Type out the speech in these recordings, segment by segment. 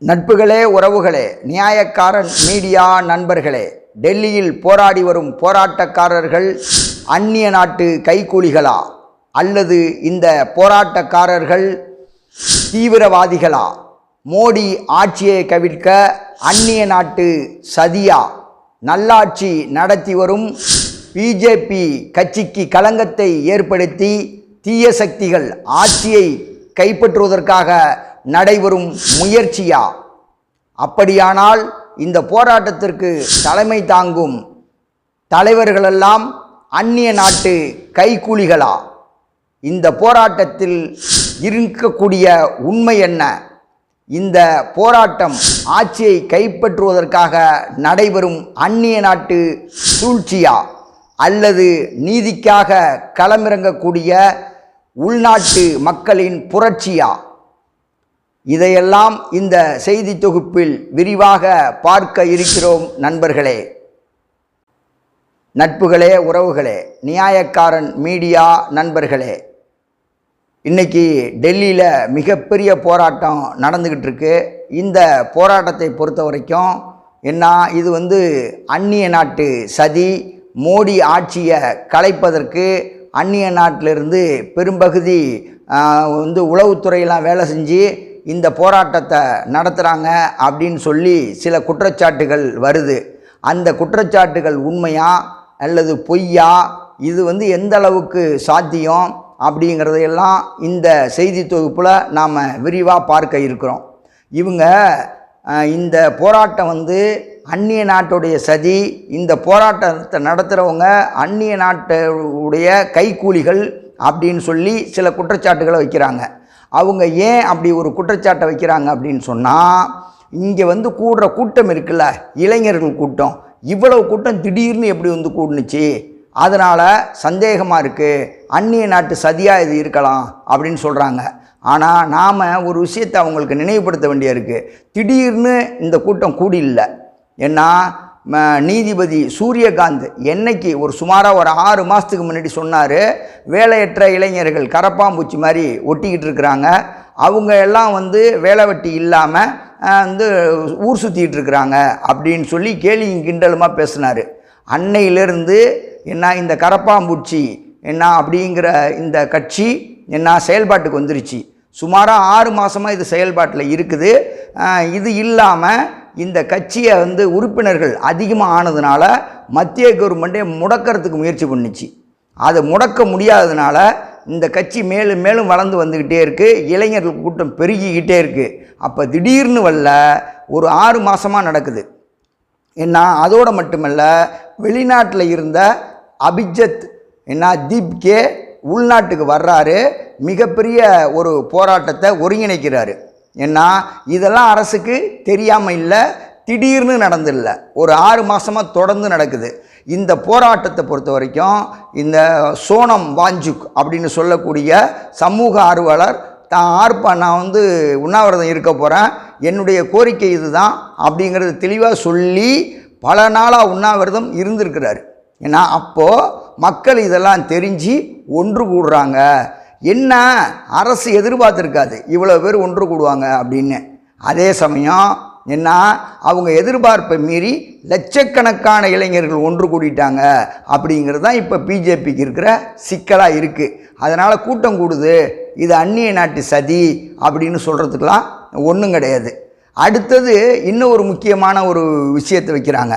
நட்புகளே, உறவுகளே, நியாயக்காரன் மீடியா நண்பர்களே, டெல்லியில் போராடி வரும் போராட்டக்காரர்கள் அந்நிய நாட்டு கைக்கூலிகளா அல்லது இந்த போராட்டக்காரர்கள் தீவிரவாதிகளா? மோடி ஆட்சியை கவிழ்க்க அந்நிய நாட்டு சதியா? நல்லாட்சி நடத்தி வரும் பிஜேபி கட்சிக்கு களங்கத்தை ஏற்படுத்தி தீய சக்திகள் ஆட்சியை கைப்பற்றுவதற்காக நடைபெறும் முயற்சியா? அப்படியானால் இந்த போராட்டத்திற்கு தலைமை தாங்கும் தலைவர்களெல்லாம் அந்நிய நாட்டு கைக்கூலிகளா? இந்த போராட்டத்தில் இருக்கக்கூடிய உண்மை என்ன? இந்த போராட்டம் ஆட்சியை கைப்பற்றுவதற்காக நடைபெறும் அந்நிய நாட்டு சூழ்ச்சியா அல்லது நீதிக்காக களமிறங்கக்கூடிய உள்நாட்டு மக்களின் புரட்சியா? இதையெல்லாம் இந்த செய்தி தொகுப்பில் விரிவாக பார்க்க இருக்கிறோம் நண்பர்களே. நட்புகளே, உறவுகளே, நியாயக்காரன் மீடியா நண்பர்களே, இன்றைக்கி டெல்லியில் மிகப்பெரிய போராட்டம் நடந்துக்கிட்டு இருக்கு. இந்த போராட்டத்தை பொறுத்த வரைக்கும் என்ன, இது அந்நிய நாட்டு சதி. மோடி ஆட்சியை கலைப்பதற்கு அந்நிய நாட்டிலிருந்து பெரும்பகுதி உளவுத்துறையெல்லாம் வேலை செஞ்சு இந்த போராட்டத்தை நடத்துகிறாங்க அப்படின்னு சொல்லி சில குற்றச்சாட்டுகள் வருது. அந்த குற்றச்சாட்டுகள் உண்மையா அல்லது பொய்யா, இது எந்த அளவுக்கு சாத்தியம் அப்படிங்கிறதையெல்லாம் இந்த செய்தி தொகுப்பில் நாம் விரிவாக பார்க்க இருக்கிறோம். இவங்க இந்த போராட்டம் அந்நிய நாட்டுடைய சதி. இந்த போராட்டத்தை நடத்துகிறவங்க அந்நிய நாட்டுடைய கைக்கூலிகள் அப்படின்னு சொல்லி சில குற்றச்சாட்டுகளை வைக்கிறாங்க. அவங்க ஏன் அப்படி ஒரு குற்றச்சாட்டை வைக்கிறாங்க அப்படின்னு சொன்னால், இங்கே கூடுற கூட்டம் இருக்குல்ல, இளைஞர்கள் கூட்டம், இவ்வளவு கூட்டம் திடீர்னு எப்படி கூடுனுச்சு, அதனால் சந்தேகமாக இருக்குது, அந்நிய நாட்டு சதியாக இது இருக்கலாம் அப்படின்னு சொல்கிறாங்க. ஆனால் நாம் ஒரு விஷயத்தை அவங்களுக்கு நினைவுபடுத்த வேண்டிய இருக்குது. திடீர்னு இந்த கூட்டம் கூடி இல்லை. ஏன்னா நீதிபதி சூரியகாந்த் என்னைக்கு சுமாராக ஒரு 6 மாதத்துக்கு முன்னாடி சொன்னார், வேலையற்ற இளைஞர்கள் கரப்பாம்பூச்சி மாதிரி ஒட்டிக்கிட்டு இருக்கிறாங்க, அவங்க எல்லாம் வேலை வெட்டி இல்லாமல் ஊர் சுற்றிக்கிட்டு இருக்கிறாங்க அப்படின்னு சொல்லி கேலியும் கிண்டலுமாக பேசினார். அன்னையிலிருந்து இந்த கரப்பாம்பூச்சி அப்படிங்கிற இந்த கட்சி செயல்பாட்டுக்கு வந்துருச்சு. சுமாராக 6 மாதமாக இது செயல்பாட்டில் இருக்குது. இது இல்லாமல் இந்த கட்சியை உறுப்பினர்கள் அதிகமாக ஆனதுனால மத்திய கவர்மெண்ட்டே முடக்கிறதுக்கு முயற்சி பண்ணிச்சு. அதை முடக்க முடியாததுனால இந்த கட்சி மேலும் மேலும் வளர்ந்து வந்துக்கிட்டே இருக்குது. இளைஞர்கள் கூட்டம் பெருகிக்கிட்டே இருக்குது. அப்போ திடீர்னு ஒரு 6 மாதமாக நடக்குது. அதோடு மட்டுமல்ல, வெளிநாட்டில் இருந்த அபிஜித் தீப்கே உள்நாட்டுக்கு வர்றாரு, மிகப்பெரிய ஒரு போராட்டத்தை ஒருங்கிணைக்கிறாரு. இதெல்லாம் அரசுக்கு தெரியாமல் இல்லை, திடீர்னு நடந்தில்லை, ஒரு 6 மாதமாக தொடர்ந்து நடக்குது. இந்த போராட்டத்தை பொறுத்த வரைக்கும் இந்த சோனம் வாஞ்சுக் அப்படின்னு சொல்லக்கூடிய சமூக ஆர்வலர் நான் உண்ணாவிரதம் இருக்க போகிறேன், என்னுடைய கோரிக்கை இதுதான் அப்படிங்கிறது தெளிவாக சொல்லி பல நாளாக உண்ணாவிரதம் இருந்திருக்கிறாரு. அப்போது மக்கள் இதெல்லாம் தெரிஞ்சு ஒன்று கூடுறாங்க. என்ன, அரசு எதிர்பார்த்துருக்காது இவ்வளோ பேர் ஒன்று கூடுவாங்க அப்படின்னு. அதே சமயம் அவங்க எதிர்பார்ப்பை மீறி லட்சக்கணக்கான இளைஞர்கள் ஒன்று கூடிட்டாங்க. அப்படிங்கிறது தான் இப்போ பிஜேபிக்கு இருக்கிற சிக்கலாக இருக்குது. அதனால் கூட்டம் கூடுது, இது அந்நிய நாட்டு சதி அப்படின்னு சொல்கிறதுக்கெலாம் ஒன்றும் கிடையாது. அடுத்தது இன்னும் ஒரு முக்கியமான ஒரு விஷயத்தை வைக்கிறாங்க.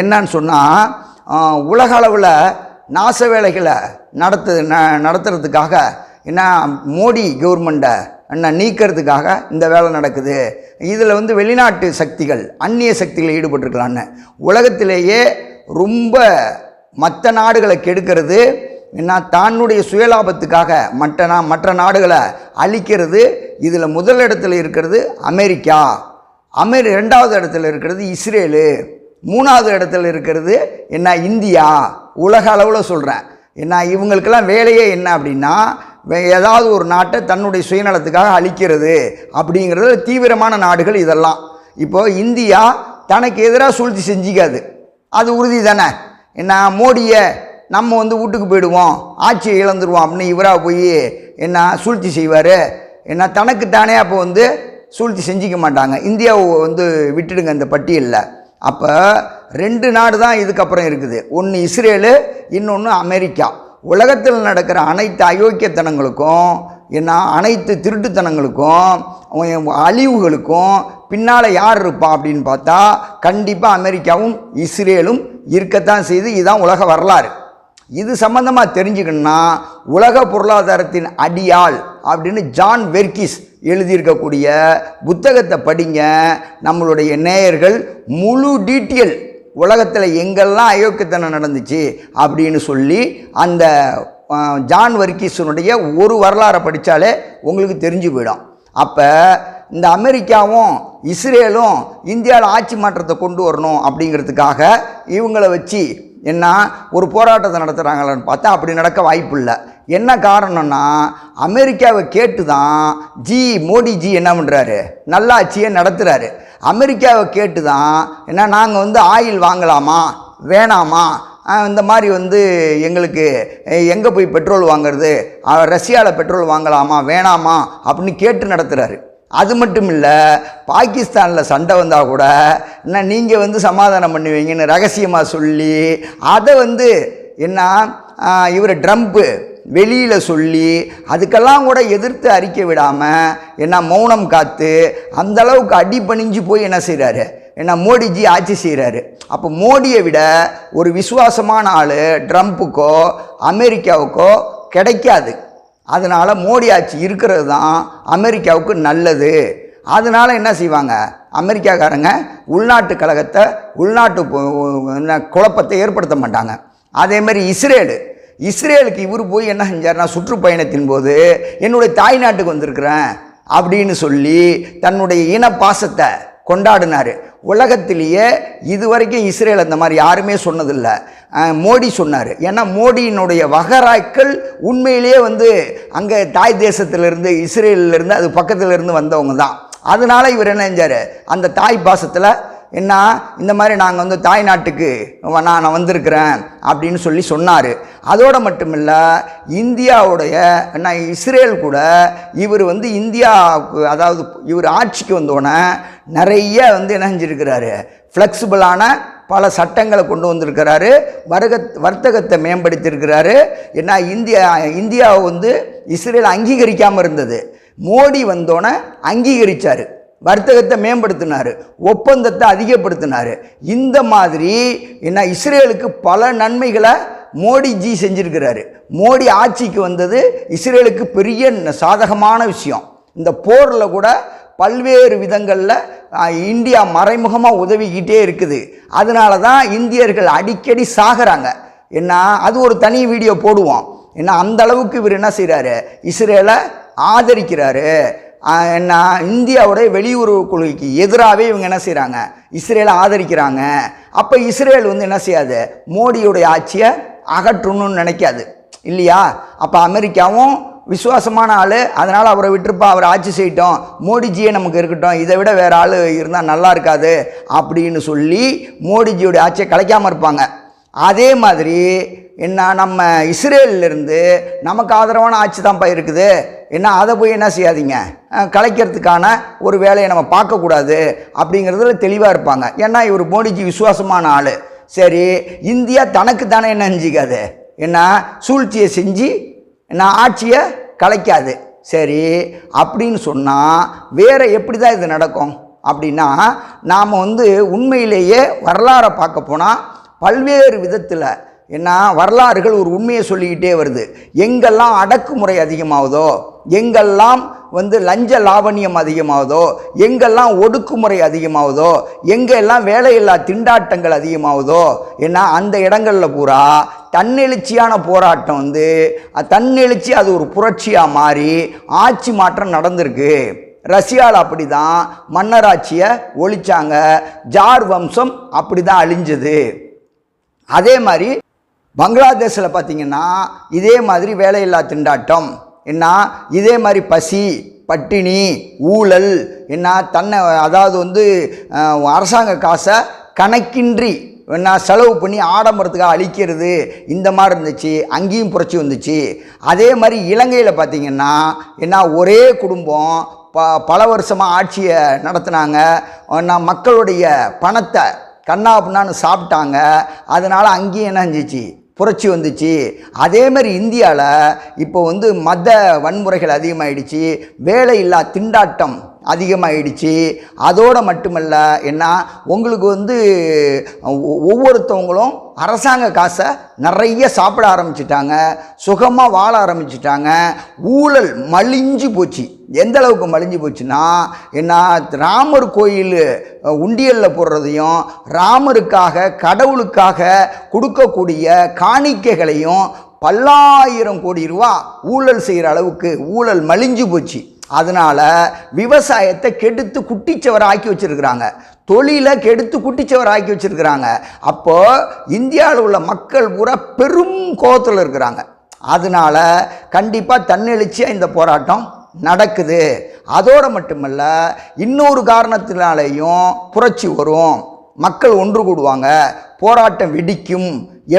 என்னன்னு சொன்னால், உலக அளவில் நாச வேலைகளை நடத்துறதுக்காக மோடி கவர்மெண்ட்டை நீக்கிறதுக்காக இந்த வேலை நடக்குது. இதில் வெளிநாட்டு சக்திகள், அந்நிய சக்திகள் ஈடுபட்டிருக்கலான்னு. உலகத்திலேயே ரொம்ப மற்ற நாடுகளை கெடுக்கிறது, தன்னுடைய சுயலாபத்துக்காக மற்ற நாடுகளை அழிக்கிறது. இதில் முதலிடத்தில் இருக்கிறது அமெரிக்கா, 2வது இடத்துல இருக்கிறது இஸ்ரேலு, 3வது இடத்துல இருக்கிறது இந்தியா. உலக அளவில் சொல்கிறேன். இவங்களுக்கெல்லாம் வேலையே என்ன அப்படின்னா, ஏதாவது ஒரு நாட்டை தன்னுடைய சுயநலத்துக்காக அழிக்கிறது அப்படிங்கிறது தீவிரமான நாடுகள் இதெல்லாம். இப்போது இந்தியா தனக்கு எதிராக சூழ்ச்சி செஞ்சிக்காது, அது உறுதி தானே. மோடியை நம்ம வீட்டுக்கு போயிடுவோம், ஆட்சியை இழந்துருவோம் அப்படின்னு இவராக போய் சூழ்ச்சி செய்வார். தனக்குத்தானே அப்போ சூழ்ச்சி செஞ்சிக்க மாட்டாங்க. இந்தியாவை வந்து விட்டுடுங்க இந்த பட்டியலில். அப்போ 2 நாடு தான் இதுக்கப்புறம் இருக்குது. ஒன்று இஸ்ரேலு, இன்னொன்று அமெரிக்கா. உலகத்தில் நடக்கிற அனைத்து அயோக்கியத்தனங்களுக்கும் அனைத்து திருட்டுத்தனங்களுக்கும் அழிவுகளுக்கும் பின்னால் யார் இருப்பா அப்படின்னு பார்த்தா கண்டிப்பாக அமெரிக்காவும் இஸ்ரேலும் இருக்கத்தான் செய்து. இதுதான் உலக வரலாறு. இது சம்பந்தமாக தெரிஞ்சுக்கணுன்னா உலக பொருளாதாரத்தின் அடியாள் அப்படின்னு ஜான் வெர்கிஸ் எழுதியிருக்கக்கூடிய புத்தகத்தை படிங்க. நம்மளுடைய நேயர்கள் முழு டீட்டெயில் உலகத்தில் எங்கெல்லாம் அயோக்கியத்தனம் நடந்துச்சு அப்படின்னு சொல்லி அந்த ஜான் வெர்கிஸனுடைய ஒரு வரலாறை படித்தாலே உங்களுக்கு தெரிஞ்சு போயிடும். அப்போ இந்த அமெரிக்காவும் இஸ்ரேலும் இந்தியாவில் ஆட்சி மாற்றத்தை கொண்டு வரணும் அப்படிங்கிறதுக்காக இவங்களை வச்சு ஒரு போராட்டத்தை நடத்துகிறாங்களான்னு பார்த்தா அப்படி நடக்க வாய்ப்பு இல்லை. என்ன காரணம்னா அமெரிக்காவை கேட்டு தான் மோடிஜி என்ன பண்ணுறாரு, நல்லாட்சியை நடத்துகிறாரு. அமெரிக்காவை கேட்டு தான் நாங்கள் வந்து ஆயில் வாங்கலாமா வேணாமா, இந்த மாதிரி வந்து எங்களுக்கு எங்கே போய் பெட்ரோல் வாங்கிறது, ரஷ்யாவில் பெட்ரோல் வாங்கலாமா வேணாமா அப்படின்னு கேட்டு நடத்துகிறாரு. அது மட்டும் இல்லை, பாகிஸ்தானில் சண்டை வந்தால் கூட நீங்கள் வந்து சமாதானம் பண்ணுவீங்கன்னு ரகசியமாக சொல்லி அதை வந்து இவர் ட்ரம்ப்பு வெளியில் சொல்லி அதுக்கெல்லாம் கூட எதிர்த்து அறிக்கை விடாமல் மௌனம் காத்து அந்தளவுக்கு அடிபணிஞ்சு போய் என்ன செய்கிறாரு, மோடிஜி ஆட்சி செய்கிறாரு. அப்போ மோடியை விட ஒரு விசுவாசமான ஆள் ட்ரம்ப்புக்கோ அமெரிக்காவுக்கோ கிடைக்காது. அதனால் மோடி ஆட்சி இருக்கிறது தான் அமெரிக்காவுக்கு நல்லது. அதனால் என்ன செய்வாங்க, அமெரிக்காக்காரங்க உள்நாட்டு கழகத்தை உள்நாட்டு குழப்பத்தை ஏற்படுத்த மாட்டாங்க. அதேமாதிரி இஸ்ரேலுக்கு இவர் போய் என்ன செஞ்சார்னா சுற்றுப்பயணத்தின் போது என்னுடைய தாய் நாட்டுக்கு வந்திருக்கிறேன் அப்படின்னு சொல்லி தன்னுடைய இன பாசத்தை கொண்டாடினார். உலகத்திலேயே இதுவரைக்கும் இஸ்ரேல் அந்த மாதிரி யாருமே சொன்னதில்லை, மோடி சொன்னார். ஏன்னா மோடியினுடைய வகராக்கள் உண்மையிலேயே வந்து அங்கே தாய் தேசத்திலிருந்து இஸ்ரேலிருந்து அது பக்கத்தில் இருந்து வந்தவங்க தான். அதனால் இவர் என்ன செஞ்சார், அந்த தாய் பாசத்தில் இந்த மாதிரி நாங்கள் வந்து தாய் நாட்டுக்கு நான் வந்திருக்கிறேன் அப்படின்னு சொல்லி சொன்னார். அதோடு மட்டுமில்லை, இந்தியாவுடைய இஸ்ரேல் கூட இவர் வந்து இந்தியாவுக்கு அதாவது இவர் ஆட்சிக்கு வந்தோடனே நிறைய வந்து என்ன செஞ்சுருக்கிறாரு, ஃப்ளெக்சிபிளான பல சட்டங்களை கொண்டு வந்திருக்கிறாரு, வர்த்தகத்தை மேம்படுத்தியிருக்கிறாரு. ஏன்னா இந்தியாவை வந்து இஸ்ரேல் அங்கீகரிக்காமல் இருந்தது, மோடி வந்தோடனே அங்கீகரித்தார், வர்த்தகத்தை மேம்படுத்தினார், ஒப்பந்தத்தை அதிகப்படுத்தினார். இந்த மாதிரி இஸ்ரேலுக்கு பல நன்மைகளை மோடிஜி செஞ்சுருக்கிறாரு. மோடி ஆட்சிக்கு வந்தது இஸ்ரேலுக்கு பெரிய சாதகமான விஷயம். இந்த போரில் கூட பல்வேறு விதங்களில் இந்தியா மறைமுகமாக உதவிக்கிட்டே இருக்குது. அதனால தான் இந்தியர்கள் அடிக்கடி சாகிறாங்க. அது ஒரு தனி வீடியோ போடுவோம். அந்த அளவுக்கு இவர் என்ன செய்கிறாரு, இஸ்ரேலை ஆதரிக்கிறாரு. இந்தியாவுடைய வெளியுறவு கொள்கைக்கு எதிராகவே இவங்க என்ன செய்கிறாங்க, இஸ்ரேலை ஆதரிக்கிறாங்க. அப்போ இஸ்ரேல் வந்து என்ன செய்யாது, மோடியுடைய ஆட்சியை அகற்றணும்னு நினைக்காது இல்லையா. அப்போ அமெரிக்காவும் விசுவாசமான ஆள், அதனால் அவரை விட்டுருப்பா, அவர் ஆட்சி செய்யட்டும், மோடிஜியே நமக்கு இருக்கட்டும், இதை விட வேறு ஆள் இருந்தால் நல்லா இருக்காது அப்படின்னு சொல்லி மோடிஜியோடைய ஆட்சியை கலைக்காமல் இருப்பாங்க. அதே மாதிரி நம்ம இஸ்ரேலிருந்து நமக்கு ஆதரவான ஆட்சி தான்ப்பா இருக்குது, அதை போய் என்ன செய்யாதீங்க, கலைக்கிறதுக்கான ஒரு வேலையை நம்ம பார்க்கக்கூடாது அப்படிங்கிறதுல தெளிவாக இருப்பாங்க. ஏன்னா இவர் மோடிஜி விசுவாசமான ஆள். சரி, இந்தியா தனக்கு தானே என்ன செஞ்சிக்காது, சூழ்ச்சியை செஞ்சு ஆட்சியை கலைக்காது. சரி, அப்படின்னு சொன்னால் வேறு எப்படி தான் இது நடக்கும் அப்படின்னா, நாம் வந்து உண்மையிலேயே வரலாறை பார்க்க போனால் பல்வேறு விதத்தில் வரலாறுகள் ஒரு உண்மையை சொல்லிக்கிட்டே வருது. எங்கெல்லாம் அடக்குமுறை அதிகமாகுதோ, எங்கெல்லாம் வந்து லஞ்ச லாவணியம் அதிகமாகுதோ, எங்கெல்லாம் ஒடுக்குமுறை அதிகமாகுதோ, எங்கெல்லாம் வேலையில்லா திண்டாட்டங்கள் அதிகமாகுதோ, அந்த இடங்களில் பூரா தன்னெழுச்சியான போராட்டம் வந்து தன்னெழுச்சி அது ஒரு புரட்சியாக மாறி ஆட்சி மாற்றம் நடந்திருக்கு. ரஷ்யாவில் அப்படி தான் மன்னராட்சியை ஒழிச்சாங்க, ஜார் வம்சம் அப்படி தான் அழிஞ்சது. அதே மாதிரி பங்களாதேஷில் பார்த்திங்கன்னா இதே மாதிரி வேலையில்லா திண்டாட்டம், இதே மாதிரி பசி பட்டினி ஊழல், தன்னை அதாவது வந்து அரசாங்க காசை கணக்கின்றி செலவு பண்ணி ஆடம்பரத்துக்காக அழிக்கிறது, இந்த மாதிரி இருந்துச்சு. அங்கேயும் புரட்சி வந்துச்சு. அதே மாதிரி இலங்கையில் பார்த்திங்கன்னா ஒரே குடும்பம் பல வருஷமாக ஆட்சியை நடத்தினாங்க. மக்களுடைய பணத்தை கண்ணாப்புண்ணான்னு சாப்பிட்டாங்க. அதனால் அங்கேயும் என்ன செஞ்சிச்சு, புரட்சி வந்துச்சு. அதேமாதிரி இந்தியாவில் இப்போ வந்து மத வன்முறைகள் அதிகமாகிடுச்சு, வேலையில்லா திண்டாட்டம் அதிகமாகிடுச்சு. அதோடு மட்டுமல்ல, என்ன உங்களுக்கு வந்து ஒவ்வொருத்தவங்களும் அரசாங்க காசை நிறைய சாப்பிட ஆரம்பிச்சிட்டாங்க, சுகமாக வாழ ஆரம்பிச்சிட்டாங்க. ஊழல் மலிஞ்சு போச்சு. எந்த அளவுக்கு மலிஞ்சு போச்சுன்னா, என்ன ராமர் கோயில் உண்டியலில் போடுறதையும் ராமருக்காக கடவுளுக்காக கொடுக்கக்கூடிய காணிக்கைகளையும் பல்லாயிரம் கோடி ரூபா ஊழல் செய்கிற அளவுக்கு ஊழல் மலிஞ்சு போச்சு. அதனால் விவசாயத்தை கெடுத்து குட்டிச்சவர் ஆக்கி வச்சுருக்கிறாங்க, தொழிலை கெடுத்து குட்டிச்சவர் ஆக்கி வச்சுருக்கிறாங்க. அப்போது இந்தியாவில் உள்ள மக்கள் பூரா பெரும் கோபத்தில் இருக்கிறாங்க. அதனால் கண்டிப்பாக தன்னெழுச்சியாக இந்த போராட்டம் நடக்குது. அதோடு மட்டுமல்ல, இன்னொரு காரணத்தினாலேயும் புரட்சி வரும், மக்கள் ஒன்று கூடுவாங்க, போராட்டம் வெடிக்கும்.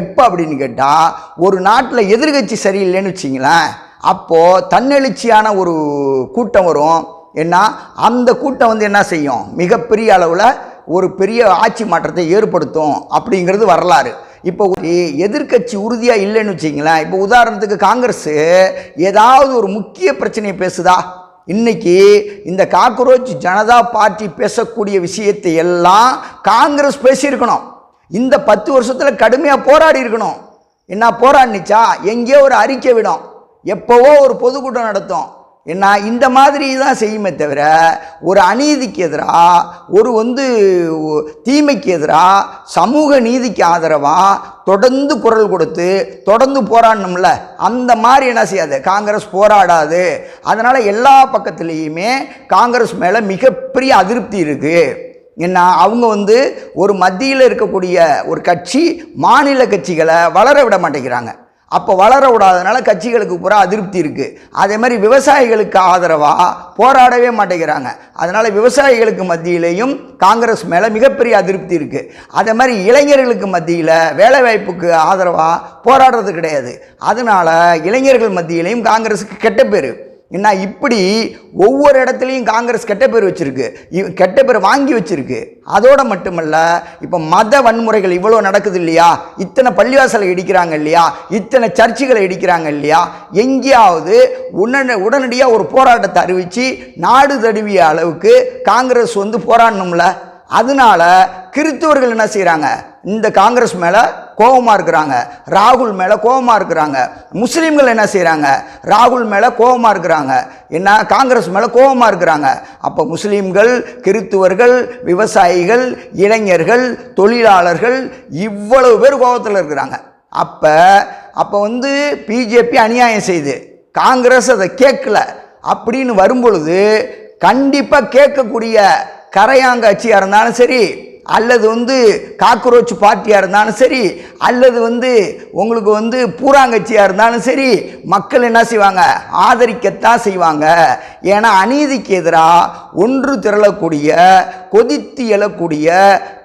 எப்போ அப்படின்னு கேட்டால், ஒரு நாட்டில் எதிர்கட்சி சரியில்லைன்னு வச்சிங்களேன், அப்போது தன்னெழுச்சியான ஒரு கூட்டம் வரும். ஏன்னா அந்த கூட்டம் வந்து என்ன செய்யும், மிகப்பெரிய அளவில் ஒரு பெரிய ஆட்சி மாற்றத்தை ஏற்படுத்தும் அப்படிங்கிறது வரலாறு. இப்போ எதிர்கட்சி உறுதியாக இல்லைன்னு வச்சிங்களேன், இப்போ உதாரணத்துக்கு காங்கிரஸ் ஏதாவது ஒரு முக்கிய பிரச்சனையை பேசுதா? இன்னைக்கு இந்த காக்ரோச் ஜனதா பார்ட்டி பேசக்கூடிய விஷயத்தை எல்லாம் காங்கிரஸ் பேசியிருக்கணும். இந்த 10 வருஷத்தில் கடுமையாக போராடி இருக்கணும். என்ன போராடிச்சா? எங்கேயோ ஒரு அறிக்கை விடும், எப்போவோ ஒரு பொதுக்கூட்டம் நடத்தும். என்ன இந்த மாதிரி தான் செய்யுமே தவிர, ஒரு அநீதிக்கு எதிராக, ஒரு வந்து தீமைக்கு எதிராக, சமூக நீதிக்கு ஆதரவாக தொடர்ந்து குரல் கொடுத்து தொடர்ந்து போராடணும்ல, அந்த மாதிரி என்ன செய்யாது, காங்கிரஸ் போராடாது. அதனால் எல்லா பக்கத்துலேயுமே காங்கிரஸ் மேலே மிகப்பெரிய அதிருப்தி இருக்குது. என்ன அவங்க வந்து ஒரு மத்தியில் இருக்கக்கூடிய ஒரு கட்சி மாநில கட்சிகளை வளர விட மாட்டேங்கிறாங்க. அப்போ வளர விடாதனால கட்சிகளுக்கு பூரா அதிருப்தி இருக்குது. அதே மாதிரி விவசாயிகளுக்கு ஆதரவாக போராடவே மாட்டேங்கிறாங்க. அதனால் விவசாயிகளுக்கு மத்தியிலையும் காங்கிரஸ் மேலே மிகப்பெரிய அதிருப்தி இருக்குது. அதே மாதிரி இளைஞர்களுக்கு மத்தியில் வேலைவாய்ப்புக்கு ஆதரவாக போராடுறது கிடையாது. அதனால் இளைஞர்கள் மத்தியிலையும் காங்கிரஸுக்கு கெட்ட பேர். என்ன இப்படி ஒவ்வொரு இடத்துலையும் காங்கிரஸ் கெட்ட பேர் வச்சுருக்கு, கெட்ட பேர் வாங்கி வச்சுருக்கு. அதோடு மட்டுமல்ல, இப்போ மத வன்முறைகள் இவ்வளோ நடக்குது இல்லையா, இத்தனை பள்ளிவாசலை இடிக்கிறாங்க இல்லையா, இத்தனை சர்ச்சுகளை இடிக்கிறாங்க இல்லையா, எங்கேயாவது உடனடியாக ஒரு போராட்டத்தை அறிவித்து நாடு தழுவிய அளவுக்கு காங்கிரஸ் வந்து போராடணும்ல. அதனால கிறிஸ்தவர்கள் என்ன செய்கிறாங்க, இந்த காங்கிரஸ் மேலே கோபமாக இருக்கிறாங்க, ராகுல் மேலே கோபமாக இருக்கிறாங்க. முஸ்லீம்கள் என்ன செய்கிறாங்க, ராகுல் மேலே கோபமாக இருக்கிறாங்க, என்ன காங்கிரஸ் மேலே கோபமாக இருக்கிறாங்க. அப்போ முஸ்லீம்கள், கிறிஸ்துவர்கள், விவசாயிகள், இளைஞர்கள், தொழிலாளர்கள் இவ்வளவு பேர் கோபத்தில் இருக்கிறாங்க. அப்போ வந்து பிஜேபி அநியாயம் செய்து காங்கிரஸ் அதை கேட்கல அப்படின்னு வரும்பொழுது, கண்டிப்பாக கேட்கக்கூடிய கரையாங்கட்சியாக இருந்தாலும் சரி, அல்லது வந்து காக்ரோச் பார்ட்டியாக இருந்தாலும் சரி, அல்லது வந்து உங்களுக்கு வந்து பூராங்கட்சியாக இருந்தாலும் சரி, மக்கள் என்ன செய்வாங்க, ஆதரிக்கத்தான் செய்வாங்க. ஏன்னா அநீதிக்கு எதிராக ஒன்று திரளக்கூடிய, கொதித்து எழக்கூடிய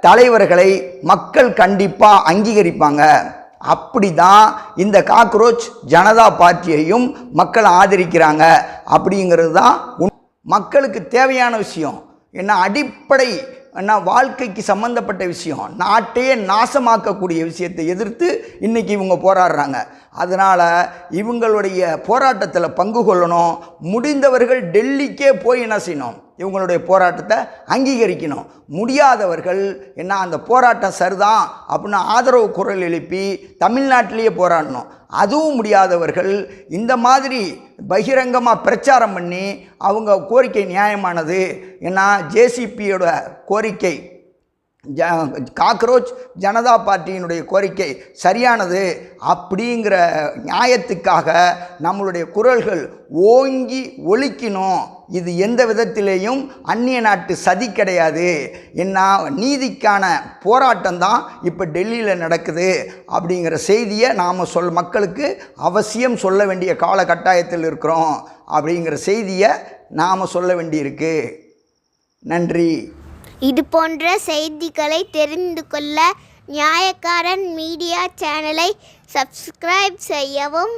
தலைவர்களை மக்கள் கண்டிப்பாக அங்கீகரிப்பாங்க. அப்படி தான் இந்த காக்ரோச் ஜனதா பார்ட்டியையும் மக்கள் ஆதரிக்கிறாங்க. அப்படிங்கிறது தான் மக்களுக்கு தேவையான விஷயம். என்ன அடிப்படை என்ன வாழ்க்கைக்கு சம்மந்தப்பட்ட விஷயம், நாட்டையே நாசமாக்கக்கூடிய விஷயத்தை எதிர்த்து இன்றைக்கி இவங்க போராடுறாங்க. அதனால் இவங்களுடைய போராட்டத்தில் பங்கு கொள்ளணும். முடிந்தவர்கள் டெல்லிக்கே போய் என்ன செய்யணும், இவங்களுடைய போராட்டத்தை அங்கீகரிக்கணும். முடியாதவர்கள் என்ன அந்த போராட்டம் சரிதான் அப்படின்னு ஆதரவு குரல் எழுப்பி தமிழ்நாட்டிலேயே போராடணும். அதுவும் முடியாதவர்கள் இந்த மாதிரி பகிரங்கமாக பிரச்சாரம் பண்ணி அவங்க கோரிக்கை நியாயமானது, ஏன்னா ஜேசிபியோட கோரிக்கை, காக்ரோச் ஜனதா பார்ட்டியினுடைய கோரிக்கை சரியானது அப்படிங்கிற நியாயத்துக்காக நம்மளுடைய குரல்கள் ஓங்கி ஒலிக்கணும். இது எந்த விதத்திலேயும் அந்நிய நாட்டு சதி கிடையாது. என்ன நீதிக்கான போராட்டம் தான் இப்போ டெல்லியில் நடக்குது அப்படிங்கிற செய்தியை நாம் மக்களுக்கு அவசியம் சொல்ல வேண்டிய காலகட்டாயத்தில் இருக்கிறோம். அப்படிங்கிற செய்தியை நாம் சொல்ல வேண்டியிருக்கு. நன்றி. இது போன்ற செய்திகளை தெரிந்து கொள்ள நியாயக்காரன் மீடியா சேனலை சப்ஸ்கிரைப் செய்யவும்.